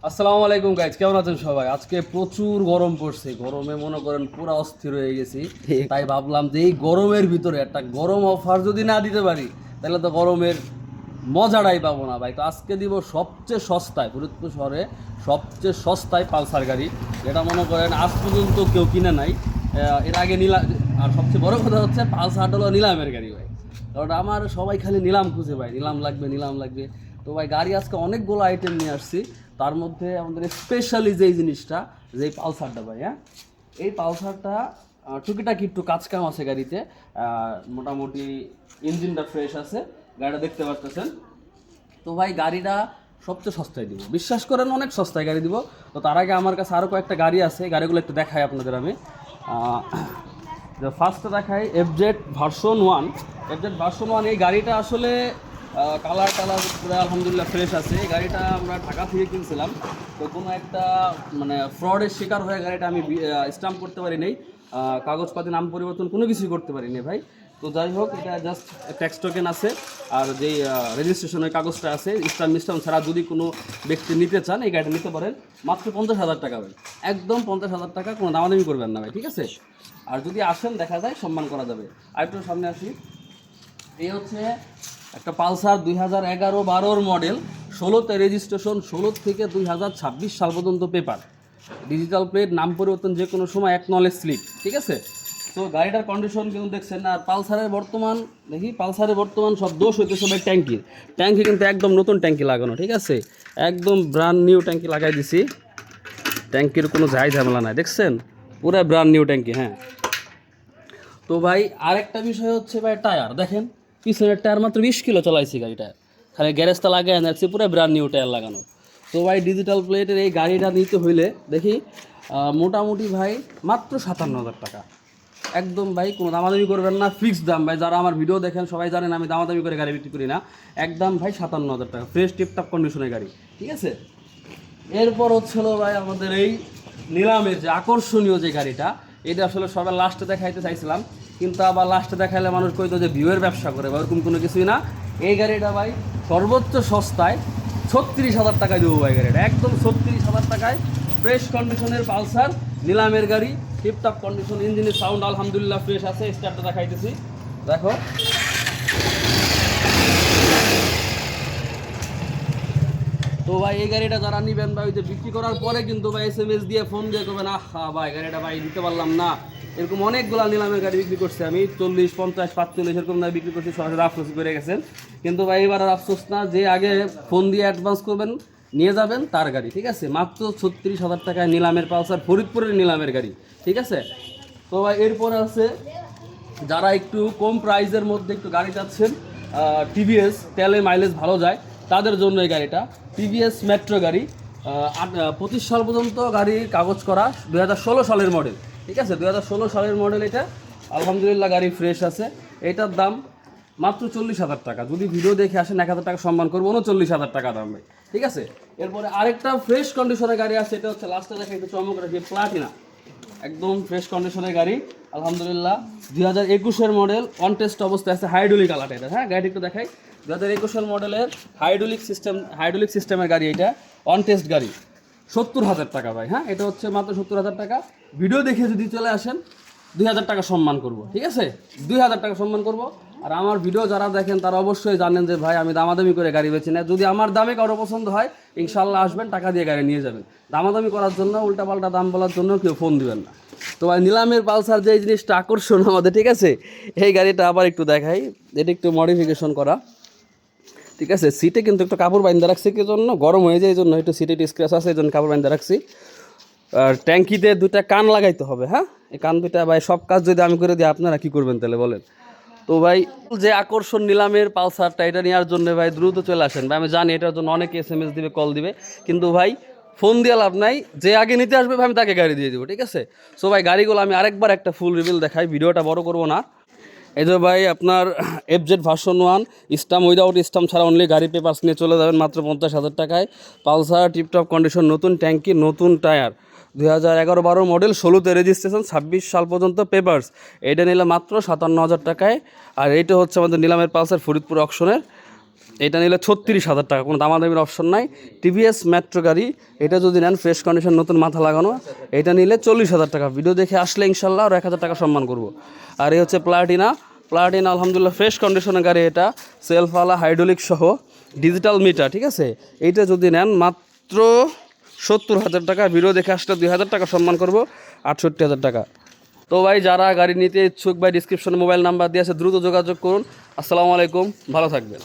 আসসালামু আলাইকুম গাইজ, কেমন আছেন সবাই? আজকে প্রচুর গরম পড়ছে, গরমে মনে করেন পুরো অস্থির হয়ে গেছি। তাই ভাবলাম যে এই গরমের ভিতরে একটা গরম অফার যদি না দিতে পারি তাহলে তো গরমের মজাটাই পাবো না ভাই। তো আজকে দিব সবচেয়ে সস্তায়, ফরিদপুর শহরে সবচেয়ে সস্তায় পালসার গাড়ি, যেটা মনে করেন আজ পর্যন্ত কেউ কিনে নাই। এর আগে নিলাম। আর সবচেয়ে বড় কথা হচ্ছে পালসারটা হলো নিলামের গাড়ি ভাই। কারণ আমার সবাই খালি নিলাম খুঁজে ভাই, নিলাম লাগবে নিলাম লাগবে। তো ভাই গাড়ি আজকে অনেকগুলো আইটেম নিয়ে আসছি। তার মধ্যে আমাদের স্পেশালি যেই জিনিসটা, যেই পালসারটা ভাই, হ্যাঁ এই পালসারটা টুকিটাকি একটু কাজ কাম আছে গাড়িতে। মোটামুটি ইঞ্জিনটা ফ্রেশ আছে, গাড়িটা দেখতে পাচ্ছেন। তো ভাই গাড়িটা সবচেয়ে সস্তায় দিব, বিশ্বাস করেন অনেক সস্তায় গাড়ি দিব। তো তার আগে আমার কাছে আরও কয়েকটা গাড়ি আছে, গাড়িগুলো একটু দেখাই আপনাদের আমি। ফার্স্টে দেখাই এফজেড ভার্সন 1। এফজেড ভার্সন 1 এই গাড়িটা আসলে কালার টালার পুরো আলহামদুলিল্লাহ ফ্রেশ আছে। এই গাড়িটা আমরা ঢাকা থেকে কিনছিলাম। তো কোনো একটা মানে ফ্রডের শিকার হয়ে গাড়িটা আমি স্টাম্প করতে পারি নাই, কাগজপাতি নাম পরিবর্তন কোনো কিছুই করতে পারিনি ভাই। তো যাই হোক, এটা জাস্ট ট্যাক্স টোকেন আছে, আর যেই রেজিস্ট্রেশনের কাগজটা আছে স্টাম্প মিস্টাম্প ছাড়া যদি কোনো ব্যক্তি নিতে চান এই গাড়িটা নিতে পারেন। মাত্র 50,000 টাকা ভাই, একদম 50,000 টাকা, কোনো দামাদামি করবেন না ভাই, ঠিক আছে? আর যদি আসেন দেখা যায় সম্মান করা যাবে। আর একটু সামনে আসি। এই হচ্ছে একটা পালসার 2011-12 মডেল, 16তে রেজিস্ট্রেশন, 16 থেকে 2026 সাল পর্যন্ত পেপার, ডিজিটাল প্লেট, নাম পরিবর্তন যে কোনো সময় একনলেজ স্লিপ, ঠিক আছে? তো গাড়িটার কন্ডিশন কিন্তু দেখছেন না। আর পালসারের বর্তমান দেখি, পালসারের বর্তমান সব দোষ হইতে সবাই ট্যাঙ্কির। ট্যাঙ্কি কিন্তু একদম নতুন ট্যাঙ্কি লাগানো, ঠিক আছে? একদম ব্র্যান্ড নিউ ট্যাঙ্কি লাগাই দিছি, ট্যাঙ্কির কোনো ঝাই ঝামেলা নাই, দেখছেন? পুরো ব্র্যান্ড নিউ ট্যাঙ্কি, হ্যাঁ। তো ভাই আরেকটা বিষয় হচ্ছে ভাই টায়ার দেখেন, পিছনের টায়ার মাত্র 20 কিলো চালাইছি গাড়িটা, খালি গ্যারেজটা লাগাই আনাচ্ছি, পুরো ব্র্যান্ড নিউ টায়ার লাগানো। তো ভাই ডিজিটাল প্লেটের এই গাড়িটা নিতে হইলে দেখি মোটামুটি ভাই মাত্র 57,000 টাকা, একদম ভাই কোনো দামাদামি করবেন না, ফিক্সড দাম ভাই। যারা আমার ভিডিও দেখেন সবাই জানেন আমি দামাদামি করে গাড়ি বিক্রি করি না, একদম ভাই 57,000 টাকা, ফ্রেশ টিপটপ কন্ডিশনের গাড়ি, ঠিক আছে? এরপর হচ্ছিল ভাই আমাদের এই নিলামের যে আকর্ষণীয় যে গাড়িটা, এটা আসলে সবার লাস্টে দেখাইতে চাইছিলাম, কিন্তু আবার লাস্টে দেখাইলে মানুষ কইতো যে ভিউয়ের ব্যবসা করে বা ওরকম কোনো কিছুই না। এই গাড়িটা ভাই সর্বোচ্চ সস্তায় 36,000 টাকায় দেবো ভাই, গাড়িটা একদম 36,000 টাকায়, ফ্রেশ কন্ডিশনের পালসার, নিলামের গাড়ি, টিপটপ কন্ডিশন, ইঞ্জিনের সাউন্ড আলহামদুলিল্লাহ ফ্রেশ আছে। স্টার্টটা দেখাইতেছি, দেখো। তো ভাই এই গাড়িটা যারা নিবেন ভাই, ওই যে বিক্রি করার পরে কিন্তু ভাই SMS দিয়ে ফোন দিয়ে করবেন, আহা ভাই গাড়িটা ভাই দিতে পারলাম না। এরকম অনেকগুলো নিলামের গাড়ি বিক্রি করছি আমি, 40, 50, 45 এরকম দামে বিক্রি করছি, সরাসরি আফসোস করে গেছেন। কিন্তু ভাই এবার আর আফসোস না, যে আগে ফোন দিয়ে অ্যাডভান্স করবেন নিয়ে যাবেন তার গাড়ি, ঠিক আছে? মাত্র 36,000 টাকায় নিলামের পালসার, ফরিদপুরের নিলামের গাড়ি, ঠিক আছে? তো ভাই এরপরে আছে যারা একটু কম প্রাইসের মধ্যে একটু গাড়ি চাচ্ছেন, টিভিএস, তেলে মাইলেজ ভালো যায়, তাদের জন্য এই গাড়িটা টিভিএস মেট্রো গাড়ি, 25 সাল পর্যন্ত গাড়ির কাগজ করা, 2016 সালের মডেল, ঠিক আছে? 2016 সালের মডেল এটা, আলহামদুলিল্লাহ গাড়ি ফ্রেশ আছে। এটার দাম মাত্র 40,000 টাকা, যদি ভিডিও দেখে আসেন 1,000 টাকা সম্মান করবো, 39,000 টাকা দাম ভাই, ঠিক আছে? এরপরে আরেকটা ফ্রেশ কন্ডিশনের গাড়ি আছে, এটা হচ্ছে লাস্টে দেখা একটু চমক রাখি, প্লাটিনা, একদম ফ্রেশ কন্ডিশনের গাড়ি আলহামদুলিল্লাহ, 2021-এর মডেল, অন টেস্ট অবস্থায় আছে, হাইড্রোলিক কালার এটা, হ্যাঁ গাড়ি একটু দেখাই। 2021-এর মডেলের হাইড্রোলিক সিস্টেমের গাড়ি, এটা অন টেস্ট গাড়ি, 70,000 টাকা ভাই, হ্যাঁ এটা হচ্ছে মাত্র 70,000 টাকা। ভিডিও দেখে যদি চলে আসেন 2,000 টাকা সম্মান করব, ঠিক আছে? 2,000 টাকা সম্মান করব। আর আমার ভিডিও যারা দেখেন তারা অবশ্যই জানেন যে ভাই আমি দামাদামি করে গাড়ি বেচি না, যদি আমার দামে কারো পছন্দ হয় ইনশাল্লাহ আসবেন, টাকা দিয়ে গাড়ি নিয়ে যাবেন। দামাদামি করার জন্য, উল্টাপাল্টা দাম বলার জন্য কেউ ফোন দিবেন না। তো ভাই নিলামের পালসার যে জিনিসটা আকর্ষণ আমাদের, ঠিক আছে? এই গাড়িটা আবার একটু দেখাই, এটা একটু মডিফিকেশন করা, ঠিক আছে? সিটে কিন্তু একটু কাপড় বাইন্দা রাখছি, কি জন্য? গরম হয়ে যায় এই জন্য, একটু সিটে স্ক্র্যাচ আছে এই জন্য কাপড় বাইন্দা রাখছি। আর ট্যাঙ্কিতে দুটা কান লাগাইতে হবে, হ্যাঁ এই কান দুটা ভাই, সব কাজ যদি আমি করে দিই আপনারা কি করবেন তাহলে বলেন? তো ভাই যে আকর্ষণ নিলামের পালসারটা, এটা নেওয়ার জন্য ভাই দ্রুত চলে আসেন ভাই। আমি জানি এটার জন্য অনেকে SMS দিবে, কল দিবে, কিন্তু ভাই ফোন দিয়ে লাভ নাই, যে আগে নিতে আসবে ভাই আমি তাকে গাড়ি দিয়ে দিব, ঠিক আছে? সো ভাই গাড়িগুলো আমি আরেকবার একটা ফুল রিভিল দেখাই, ভিডিওটা বড় করবো না। এই যে ভাই আপনার FZ version 1, stamp without stamp ছাড়া অনলি গাড়ি পেপারস নিয়ে চলে যাবেন মাত্র 50,000 টাকায়। পালসার টিপটপ কন্ডিশন, নতুন ট্যাঙ্কি, নতুন টায়ার, 2011-12 মডেল, 16তে রেজিস্ট্রেশন, 26 সাল পর্যন্ত পেপারস, এটা নিলে মাত্র 57,000 টাকায়। আর এইটা হচ্ছে আমাদের নিলামের পালসার, ফরিদপুর অকশনের এটা নিলে 36,000 টাকা, কোনো দামাদামির অপশন নাই। টিভিএস মেট্রো গাড়ি, এটা যদি নেন ফ্রেশ কন্ডিশন নতুন মাথা লাগানো, এটা নিলে 40,000 টাকা। ভিডিও দেখে আসলে ইনশাল্লাহ আর 1,000 টাকা সম্মান করব। আর এই হচ্ছে প্লাটিনা, প্লাটিনা আলহামদুলিল্লাহ ফ্রেশ কন্ডিশনের গাড়ি, এটা সেলফওয়ালা হাইড্রোলিক সহ ডিজিটাল মিটার, ঠিক আছে। এইটা যদি নেন মাত্র 70,000 টাকা। ভিডিও দেখে আসলে 2,000 টাকা সম্মান করব, 68,000 টাকা। তো ভাই যারা গাড়ি নিতে ইচ্ছুক ভাই ডিসক্রিপশনে মোবাইল নাম্বার দিয়ে আছে, দ্রুত যোগাযোগ করুন। আসসালামু আলাইকুম, ভালো থাকবেন।